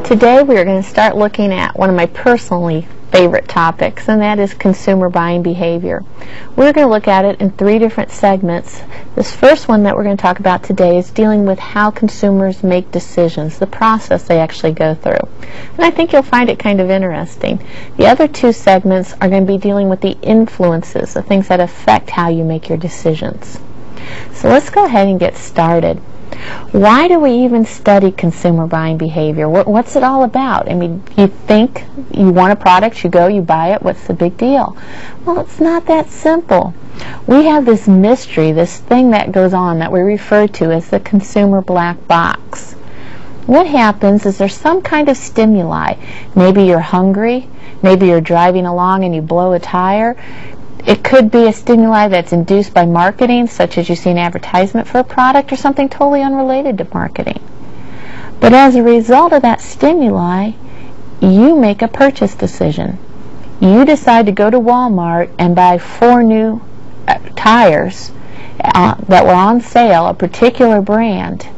Today we are going to start looking at one of my personally favorite topics, and that is consumer buying behavior. We're going to look at it in 3 different segments. This first one that we're going to talk about today is dealing with how consumers make decisions, the process they actually go through. And I think you'll find it kind of interesting. The other 2 segments are going to be dealing with the influences, the things that affect how you make your decisions. So let's go ahead and get started. Why do we even study consumer buying behavior? What's it all about? I mean, you think you want a product, you go, you buy it, what's the big deal? Well, it's not that simple. We have this mystery, this thing that goes on that we refer to as the consumer black box. What happens is there's some kind of stimuli. Maybe you're hungry, maybe you're driving along and you blow a tire. It could be a stimuli that's induced by marketing, such as you see an advertisement for a product, or something totally unrelated to marketing. But as a result of that stimuli, you make a purchase decision. You decide to go to Walmart and buy 4 new tires that were on sale, a particular brand.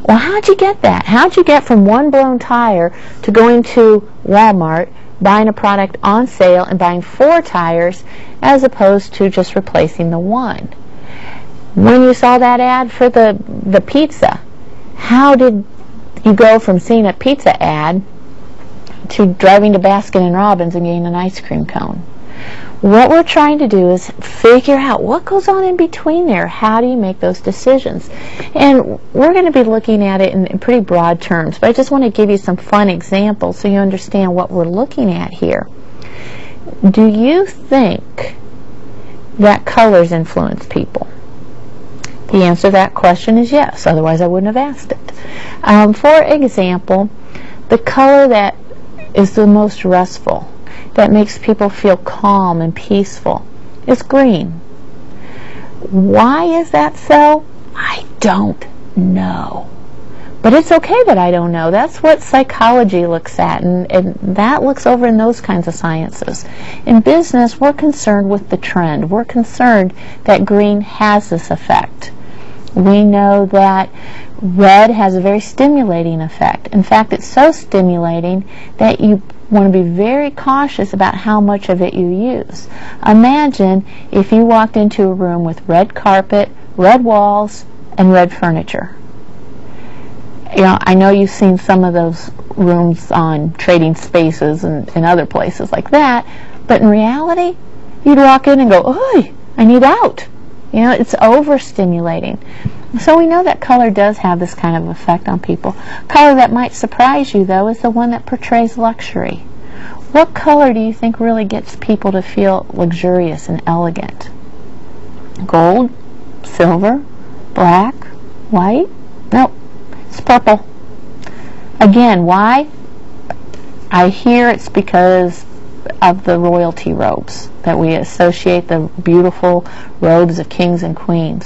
Well, how'd you get that? How'd you get from one blown tire to going to Walmart, buying a product on sale and buying 4 tires as opposed to just replacing the one? When you saw that ad for the pizza, how did you go from seeing a pizza ad to driving to Baskin & Robbins and getting an ice cream cone? What we're trying to do is figure out what goes on in between there. How do you make those decisions? And we're going to be looking at it in pretty broad terms, but I just want to give you some fun examples so you understand what we're looking at here. Do you think that colors influence people? The answer to that question is yes, otherwise I wouldn't have asked it. For example, the color that is the most restful, that makes people feel calm and peaceful, is green. Why is that so? I don't know. But it's okay that I don't know. That's what psychology looks at, and that looks over in those kinds of sciences. In business, we're concerned with the trend. We're concerned that green has this effect. We know that red has a very stimulating effect. In fact, it's so stimulating that you want to be very cautious about how much of it you use. Imagine if you walked into a room with red carpet, red walls, and red furniture. You know, I know you've seen some of those rooms on Trading Spaces and other places like that, but in reality, you'd walk in and go, "Oy, I need out." You know, it's overstimulating. So we know that color does have this kind of effect on people. Color that might surprise you, though, is the one that portrays luxury. What color do you think really gets people to feel luxurious and elegant? Gold? Silver? Black? White? Nope. It's purple. Again, why? I hear it's because of the royalty robes, that we associate the beautiful robes of kings and queens.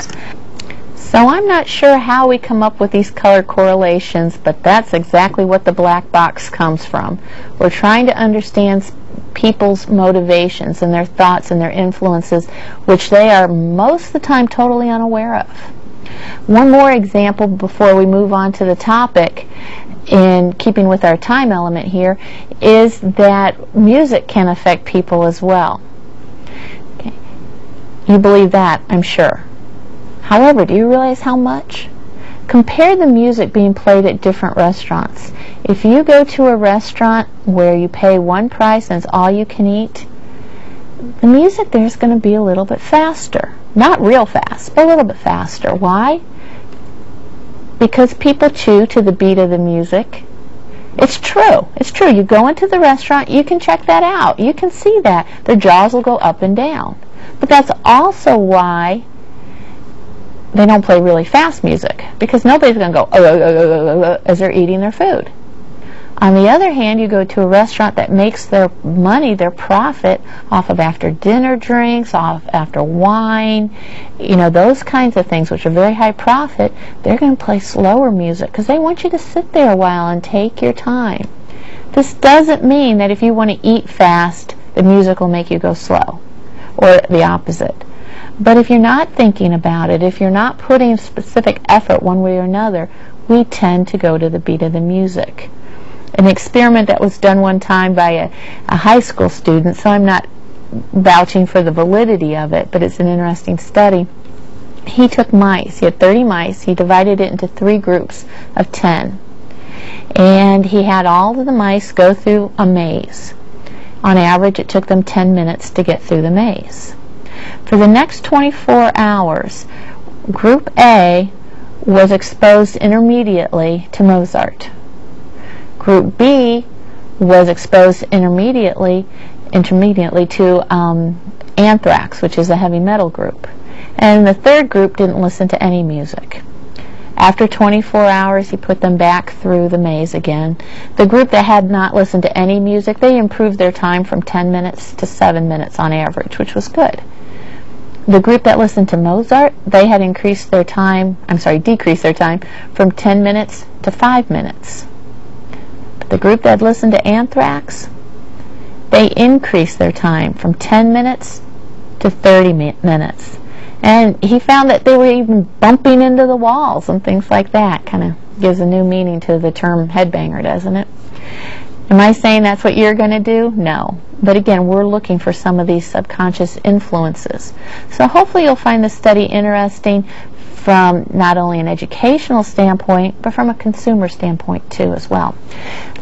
So I'm not sure how we come up with these color correlations, but that's exactly what the black box comes from. We're trying to understand people's motivations and their thoughts and their influences, which they are most of the time totally unaware of. One more example before we move on to the topic, in keeping with our time element here, is that music can affect people as well. Okay. You believe that, I'm sure. However, do you realize how much? Compare the music being played at different restaurants. If you go to a restaurant where you pay one price and it's all you can eat, the music there is going to be a little bit faster. Not real fast, but a little bit faster. Why? Because people chew to the beat of the music. It's true. It's true. You go into the restaurant, you can check that out. You can see that. Their jaws will go up and down. But that's also why they don't play really fast music, because nobody's going to go as they're eating their food. On the other hand, you go to a restaurant that makes their money, their profit, off of after dinner drinks, off after wine, you know, those kinds of things, which are very high profit. They're going to play slower music because they want you to sit there a while and take your time. This doesn't mean that if you want to eat fast, the music will make you go slow, or the opposite. But if you're not thinking about it, if you're not putting specific effort one way or another, we tend to go to the beat of the music. an experiment that was done one time by a high school student, so I'm not vouching for the validity of it, but it's an interesting study. He took mice. He had 30 mice. He divided it into 3 groups of 10. And he had all of the mice go through a maze. On average, it took them 10 minutes to get through the maze. For the next 24 hours, Group A was exposed intermediately to Mozart. Group B was exposed intermediately to Anthrax, which is a heavy metal group. And the third group didn't listen to any music. After 24 hours, he put them back through the maze again. The group that had not listened to any music, they improved their time from 10 minutes to 7 minutes on average, which was good. The group that listened to Mozart, they had decreased their time from 10 minutes to 5 minutes. But the group that listened to Anthrax, they increased their time from 10 minutes to 30 minutes. And he found that they were even bumping into the walls and things like that. Kind of gives a new meaning to the term headbanger, doesn't it? Am I saying that's what you're going to do? No. But again, we're looking for some of these subconscious influences. So hopefully you'll find this study interesting from not only an educational standpoint, but from a consumer standpoint too as well.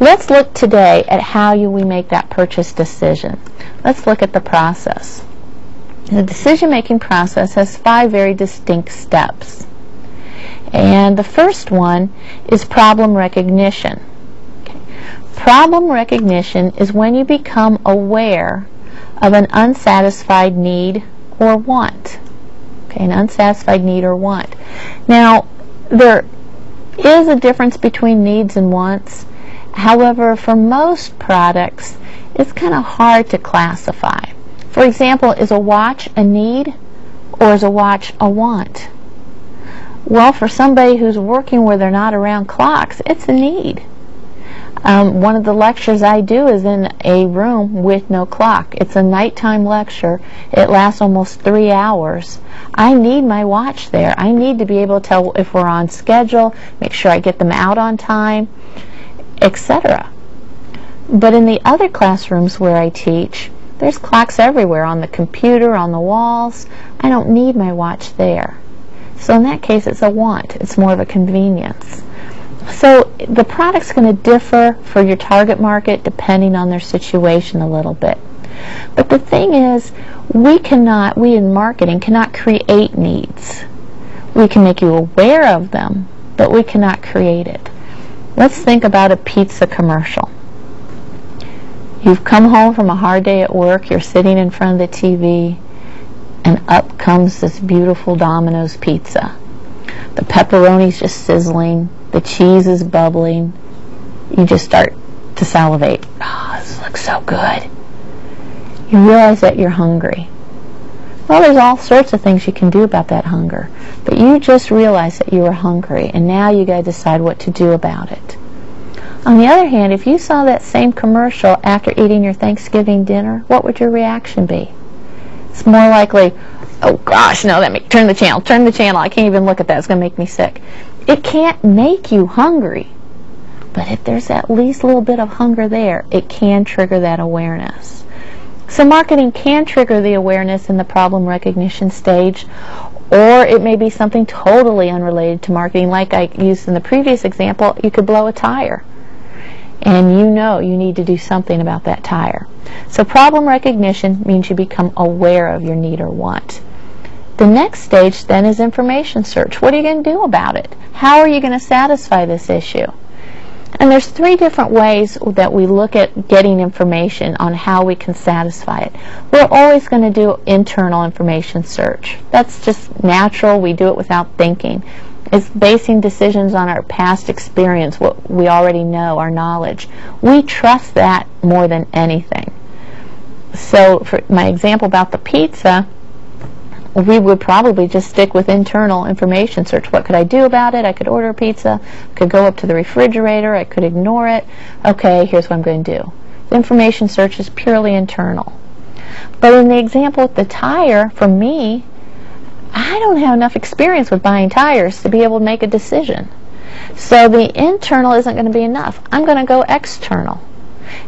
Let's look today at how we make that purchase decision. Let's look at the process. The decision-making process has 5 very distinct steps. And the first one is problem recognition. Okay. Problem recognition is when you become aware of an unsatisfied need or want. Okay, an unsatisfied need or want. Now, there is a difference between needs and wants. However, for most products, it's kind of hard to classify. For example, is a watch a need or is a watch a want? Well, for somebody who's working where they're not around clocks, it's a need. One of the lectures I do is in a room with no clock. It's a nighttime lecture. It lasts almost 3 hours. I need my watch there. I need to be able to tell if we're on schedule, make sure I get them out on time, etc. But in the other classrooms where I teach, there's clocks everywhere, on the computer, on the walls. I don't need my watch there. So in that case, it's a want. It's more of a convenience. So the product's going to differ for your target market depending on their situation a little bit. But the thing is, we in marketing cannot create needs. We can make you aware of them, but we cannot create it. Let's think about a pizza commercial. You've come home from a hard day at work, you're sitting in front of the TV, and up comes this beautiful Domino's pizza. The pepperoni's just sizzling, the cheese is bubbling, you just start to salivate. Oh, this looks so good. You realize that you're hungry. Well, there's all sorts of things you can do about that hunger, but you just realized that you were hungry, and now you got to decide what to do about it. On the other hand, if you saw that same commercial after eating your Thanksgiving dinner, what would your reaction be? It's more likely, oh gosh, no, turn the channel, I can't even look at that, it's going to make me sick. It can't make you hungry, but if there's at least a little bit of hunger there, it can trigger that awareness. So marketing can trigger the awareness in the problem recognition stage, or it may be something totally unrelated to marketing. Like I used in the previous example, you could blow a tire, and you know you need to do something about that tire. So problem recognition means you become aware of your need or want. The next stage then is information search. What are you going to do about it? How are you going to satisfy this issue? And there's 3 different ways that we look at getting information on how we can satisfy it. We're always going to do internal information search. That's just natural. We do it without thinking. It's basing decisions on our past experience, what we already know, our knowledge. We trust that more than anything. So for my example about the pizza, we would probably just stick with internal information search. What could I do about it? I could order a pizza, I could go up to the refrigerator, I could ignore it. Okay, here's what I'm going to do. The information search is purely internal. But in the example with the tire, for me, I don't have enough experience with buying tires to be able to make a decision. So the internal isn't going to be enough. I'm going to go external.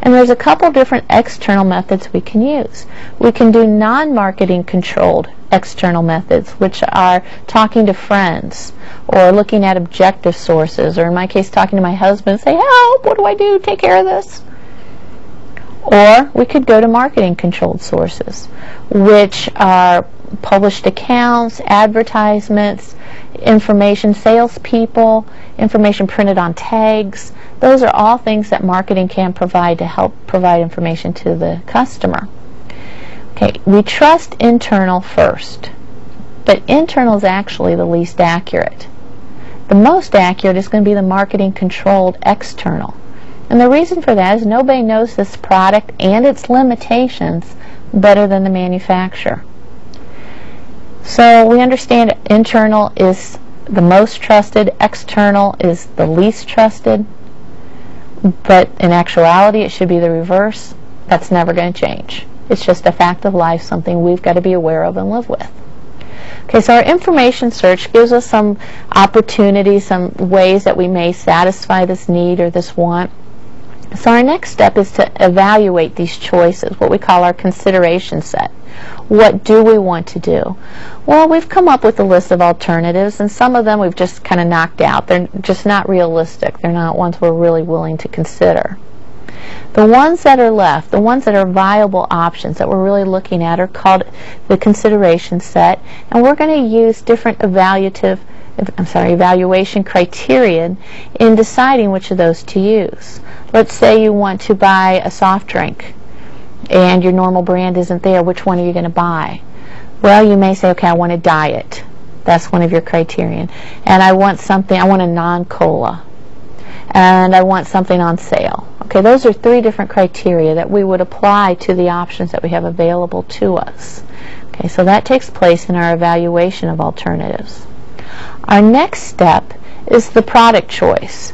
And there's a couple different external methods we can use. We can do non-marketing controlled external methods, which are talking to friends or looking at objective sources, or in my case talking to my husband and say, help, what do I do? Take care of this. Or we could go to marketing controlled sources, which are published accounts, advertisements, information, salespeople, information printed on tags. Those are all things that marketing can provide to help provide information to the customer. Okay, we trust internal first, but internal is actually the least accurate. The most accurate is going to be the marketing controlled external. And the reason for that is nobody knows this product and its limitations better than the manufacturer. So we understand internal is the most trusted, external is the least trusted, but in actuality it should be the reverse. That's never going to change. It's just a fact of life, something we've got to be aware of and live with. Okay, so our information search gives us some opportunities, some ways that we may satisfy this need or this want. So our next step is to evaluate these choices, what we call our consideration set. What do we want to do? Well, we've come up with a list of alternatives, and some of them we've just kind of knocked out. They're just not realistic. They're not ones we're really willing to consider. The ones that are left, the ones that are viable options that we're really looking at, are called the consideration set, and we're going to use different evaluation criterion in deciding which of those to use. Let's say you want to buy a soft drink and your normal brand isn't there. Which one are you going to buy? Well, you may say, okay, I want a diet. That's one of your criterion. And I want a non-cola. And I want something on sale. Okay, those are three different criteria that we would apply to the options that we have available to us. Okay, so that takes place in our evaluation of alternatives. Our next step is the product choice.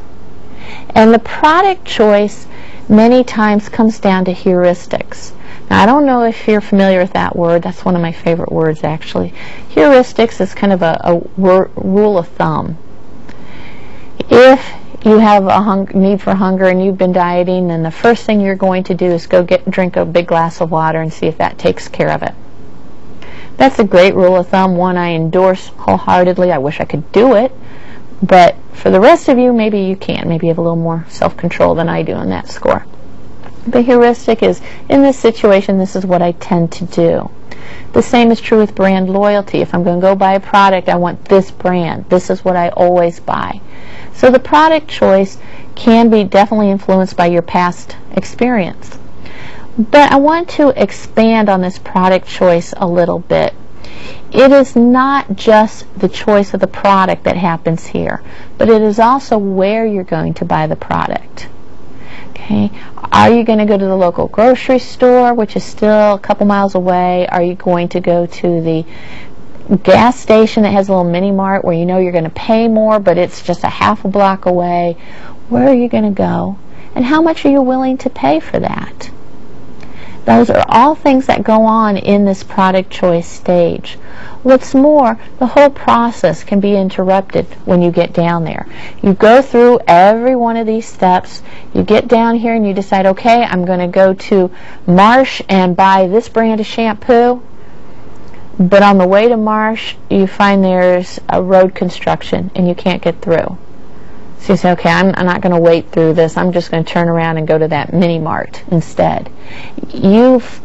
And the product choice many times comes down to heuristics. Now, I don't know if you're familiar with that word. That's one of my favorite words, actually. Heuristics is kind of a rule of thumb. If you have a need for hunger and you've been dieting, then the first thing you're going to do is go drink a big glass of water and see if that takes care of it. That's a great rule of thumb, one I endorse wholeheartedly. I wish I could do it, but for the rest of you, maybe you can't. Maybe you have a little more self-control than I do on that score. The heuristic is, in this situation, this is what I tend to do. The same is true with brand loyalty. If I'm going to go buy a product, I want this brand. This is what I always buy. So the product choice can be definitely influenced by your past experience. But I want to expand on this product choice a little bit. It is not just the choice of the product that happens here, but it is also where you're going to buy the product. Okay, are you going to go to the local grocery store, which is still a couple miles away? Are you going to go to the gas station that has a little mini mart where you know you're going to pay more, but it's just a half a block away? Where are you going to go? And how much are you willing to pay for that? Those are all things that go on in this product choice stage. What's more, the whole process can be interrupted when you get down there. You go through every one of these steps. You get down here and you decide, okay, I'm going to go to Marsh and buy this brand of shampoo. But on the way to Marsh, you find there's a road construction and you can't get through. So you say, okay, I'm not going to wait through this. I'm just going to turn around and go to that mini mart instead. You've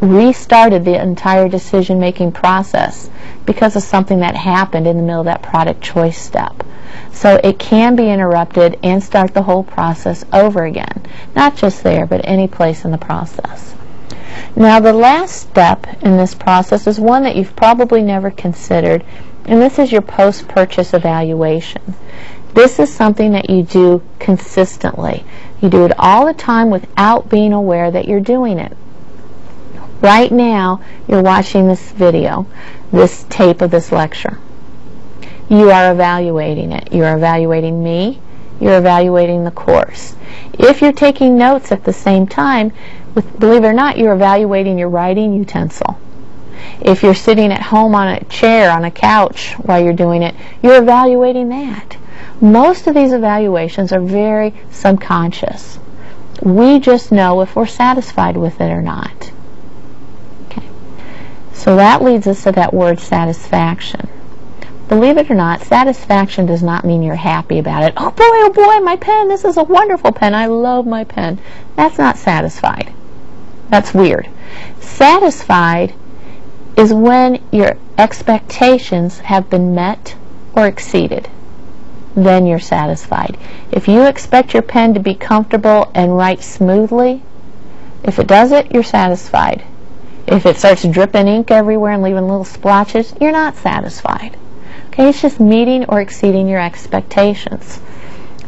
restarted the entire decision-making process because of something that happened in the middle of that product choice step. So it can be interrupted and start the whole process over again. Not just there, but any place in the process. Now, the last step in this process is one that you've probably never considered, and this is your post-purchase evaluation. This is something that you do consistently. You do it all the time without being aware that you're doing it. Right now, you're watching this video, this tape of this lecture. You are evaluating it. You're evaluating me. You're evaluating the course. If you're taking notes at the same time, believe it or not, you're evaluating your writing utensil. If you're sitting at home on a chair, on a couch while you're doing it, you're evaluating that. Most of these evaluations are very subconscious. We just know if we're satisfied with it or not. Okay. So that leads us to that word satisfaction. Believe it or not, satisfaction does not mean you're happy about it. Oh boy, my pen, this is a wonderful pen. I love my pen. That's not satisfied. That's weird. Satisfied is when your expectations have been met or exceeded. Then you're satisfied. If you expect your pen to be comfortable and write smoothly, if it does it, you're satisfied. If it starts dripping ink everywhere and leaving little splotches, you're not satisfied. Okay, it's just meeting or exceeding your expectations.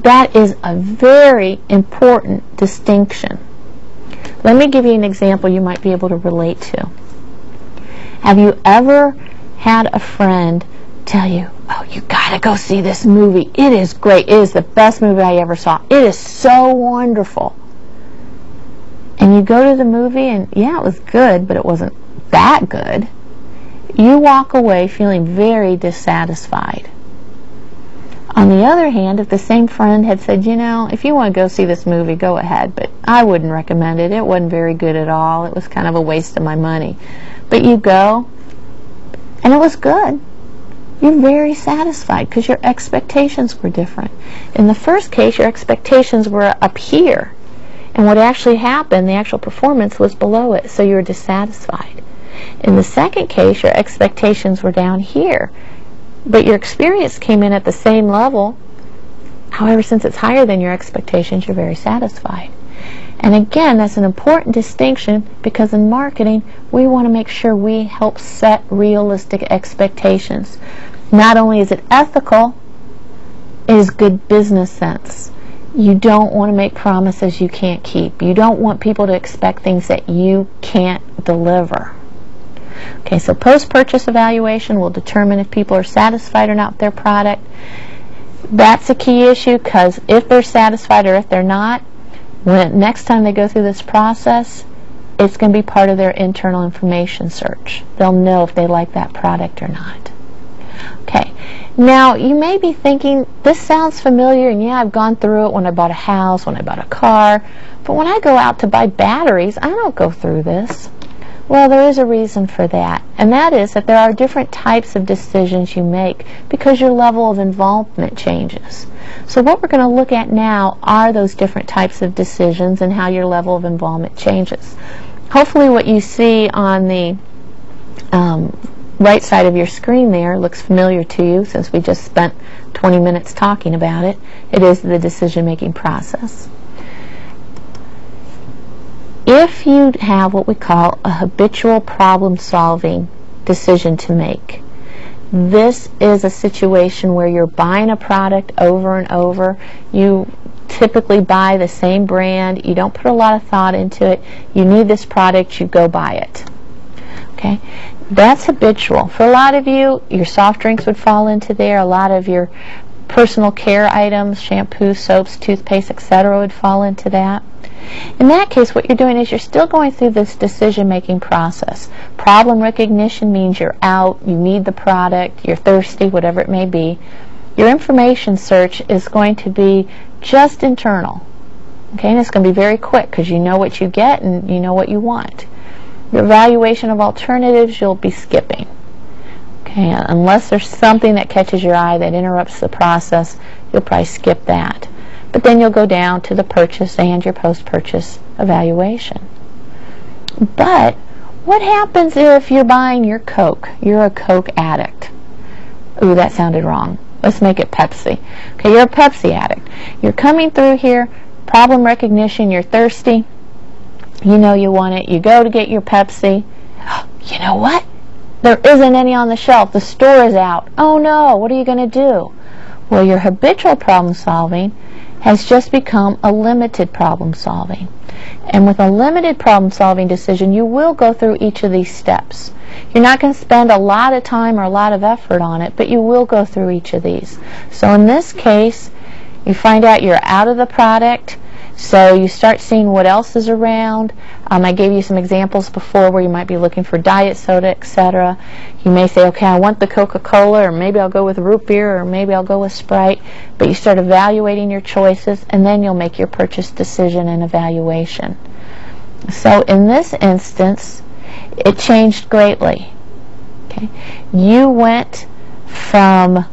That is a very important distinction. Let me give you an example you might be able to relate to. Have you ever had a friend tell you, oh, you gotta go see this movie. It is great. It is the best movie I ever saw. It is so wonderful. And you go to the movie and yeah, it was good, but it wasn't that good. You walk away feeling very dissatisfied. On the other hand, if the same friend had said, you know, if you want to go see this movie, go ahead, but I wouldn't recommend it. It wasn't very good at all. It was kind of a waste of my money. But you go, and it was good. You're very satisfied because your expectations were different. In the first case, your expectations were up here, and what actually happened, the actual performance, was below it, so you were dissatisfied. In the second case, your expectations were down here, but your experience came in at the same level. However, since it's higher than your expectations, you're very satisfied. And again, that's an important distinction because in marketing, we want to make sure we help set realistic expectations. Not only is it ethical, it is good business sense. You don't want to make promises you can't keep. You don't want people to expect things that you can't deliver. Okay, so post-purchase evaluation will determine if people are satisfied or not with their product. That's a key issue because if they're satisfied or if they're not, next time they go through this process, it's going to be part of their internal information search. They'll know if they like that product or not. Okay, now you may be thinking, this sounds familiar, and yeah, I've gone through it when I bought a house, when I bought a car, but when I go out to buy batteries, I don't go through this. Well, there is a reason for that, and that is that there are different types of decisions you make because your level of involvement changes. So what we're going to look at now are those different types of decisions and how your level of involvement changes. Hopefully what you see on the right side of your screen there looks familiar to you since we just spent 20 minutes talking about it. It is the decision-making process. If you have what we call a habitual problem-solving decision to make, this is a situation where you're buying a product over and over. You typically buy the same brand. You don't put a lot of thought into it. You need this product, you go buy it. Okay? That's habitual. For a lot of you, your soft drinks would fall into there. A lot of your personal care items, shampoo, soaps, toothpaste, etc. would fall into that. In that case, what you're doing is you're still going through this decision-making process. Problem recognition means you're out, you need the product, you're thirsty, whatever it may be. Your information search is going to be just internal. Okay, and it's going to be very quick because you know what you get and you know what you want. Your evaluation of alternatives, you'll be skipping. Okay, unless there's something that catches your eye that interrupts the process, you'll probably skip that. But then you'll go down to the purchase and your post-purchase evaluation. But what happens if you're buying your Coke? You're a Coke addict. Ooh, that sounded wrong. Let's make it Pepsi. Okay, you're a Pepsi addict. You're coming through here, problem recognition, you're thirsty. You know you want it. You go to get your Pepsi. You know what? There isn't any on the shelf. The store is out. Oh no, what are you going to do? Well, your habitual problem solving has just become a limited problem solving. And with a limited problem solving decision, you will go through each of these steps. You're not going to spend a lot of time or a lot of effort on it, but you will go through each of these. So in this case, you find out you're out of the product. So you start seeing what else is around. I gave you some examples before where you might be looking for diet soda, etc. You may say, okay, I want the Coca-Cola, or maybe I'll go with root beer, or maybe I'll go with Sprite. But you start evaluating your choices, and then you'll make your purchase decision and evaluation. So in this instance, it changed greatly. Okay? You went from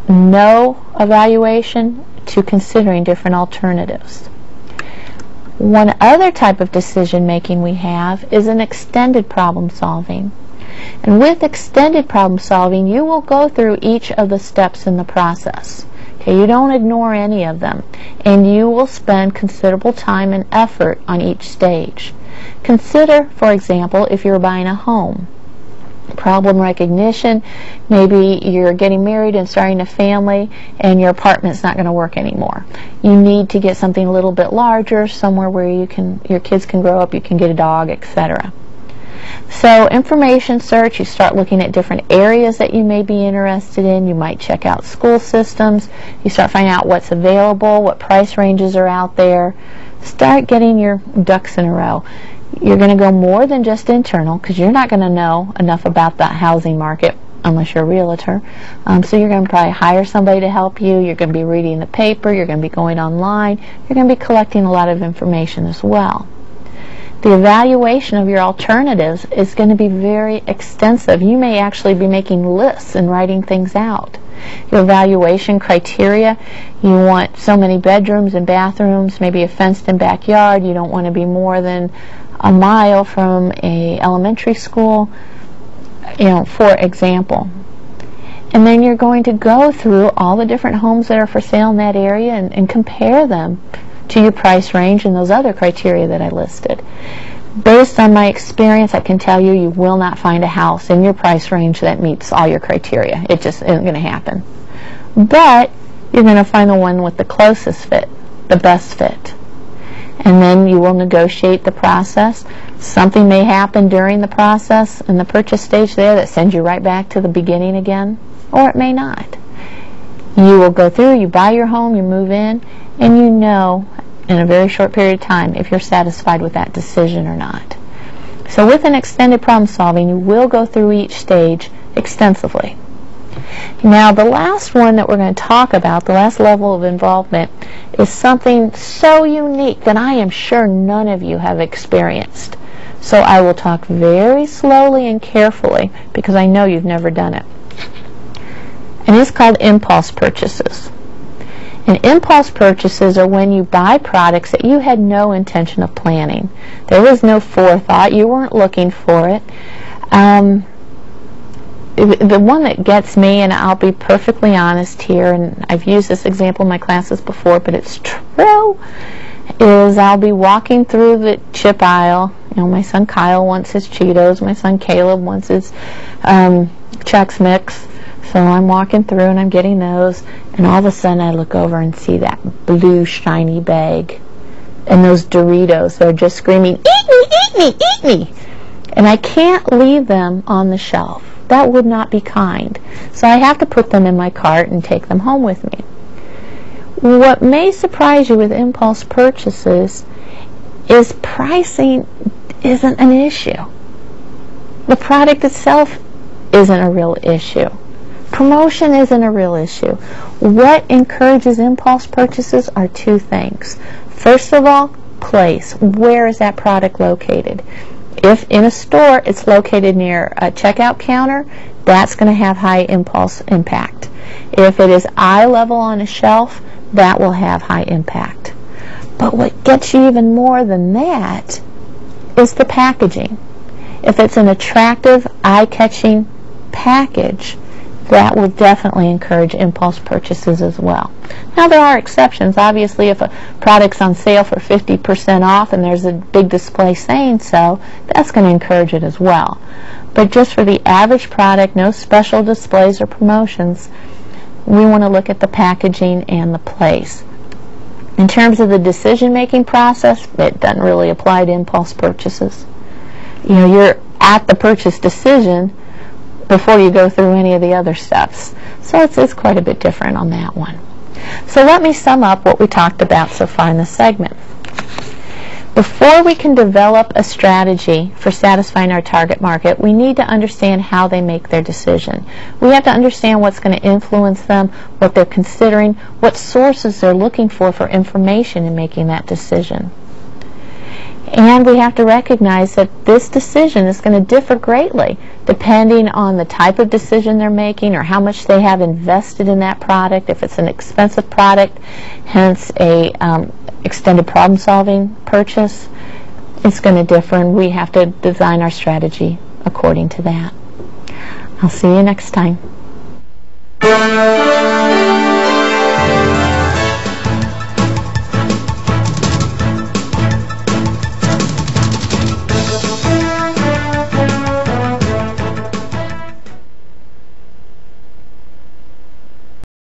no evaluation to considering different alternatives. One other type of decision making we have is an extended problem solving. And with extended problem solving, you will go through each of the steps in the process. Okay, you don't ignore any of them, and you will spend considerable time and effort on each stage. Consider, for example, if you're buying a home. Problem recognition, maybe you're getting married and starting a family and your apartment's not going to work anymore. You need to get something a little bit larger, somewhere where your kids can grow up, you can get a dog, etc. So information search, you start looking at different areas that you may be interested in. You might check out school systems. You start finding out what's available, what price ranges are out there. Start getting your ducks in a row. You're going to go more than just internal, because you're not going to know enough about that housing market unless you're a realtor. So you're going to probably hire somebody to help you. You're going to be reading the paper. You're going to be going online. You're going to be collecting a lot of information as well. The evaluation of your alternatives is going to be very extensive. You may actually be making lists and writing things out. Your evaluation criteria, you want so many bedrooms and bathrooms, maybe a fenced-in backyard. You don't want to be more than a mile from a elementary school, for example. And then you're going to go through all the different homes that are for sale in that area and compare them to your price range and those other criteria that I listed. Based on my experience, I can tell you will not find a house in your price range that meets all your criteria. It just isn't going to happen. But you're going to find the one with the closest fit, the best fit. And then you will negotiate the process. Something may happen during the process in the purchase stage there that sends you right back to the beginning again, or it may not. You will go through, you buy your home, you move in, and you know in a very short period of time if you're satisfied with that decision or not. So with an extended problem solving, you will go through each stage extensively. Now the last one that we're going to talk about, the last level of involvement, is something so unique that I am sure none of you have experienced. So I will talk very slowly and carefully because I know you've never done it. And it's called impulse purchases. And impulse purchases are when you buy products that you had no intention of planning. There was no forethought. You weren't looking for it. The one that gets me, and I'll be perfectly honest here, and I've used this example in my classes before, but it's true, is I'll be walking through the chip aisle. My son Kyle wants his Cheetos. My son Caleb wants his Chex Mix. So I'm walking through and I'm getting those, and all of a sudden I look over and see that blue shiny bag and those Doritos. They're just screaming, "Eat me, eat me, eat me!" And I can't leave them on the shelf. That would not be kind. So I have to put them in my cart and take them home with me. What may surprise you with impulse purchases is pricing isn't an issue. The product itself isn't a real issue. Promotion isn't a real issue. What encourages impulse purchases are two things. First of all, place. Where is that product located? If in a store it's located near a checkout counter, that's going to have high impulse impact. If it is eye level on a shelf, that will have high impact. But what gets you even more than that is the packaging. If it's an attractive, eye-catching package, that will definitely encourage impulse purchases as well. Now there are exceptions. Obviously, if a product's on sale for 50% off and there's a big display saying so, that's going to encourage it as well. But just for the average product, no special displays or promotions, we want to look at the packaging and the place. In terms of the decision-making process, it doesn't really apply to impulse purchases. You're at the purchase decision before you go through any of the other steps. So it's quite a bit different on that one. So let me sum up what we talked about so far in this segment. Before we can develop a strategy for satisfying our target market, we need to understand how they make their decision. We have to understand what's going to influence them, what they're considering, what sources they're looking for information in making that decision. And we have to recognize that this decision is going to differ greatly depending on the type of decision they're making or how much they have invested in that product. If it's an expensive product, hence a extended problem-solving purchase, it's going to differ, and we have to design our strategy according to that. I'll see you next time.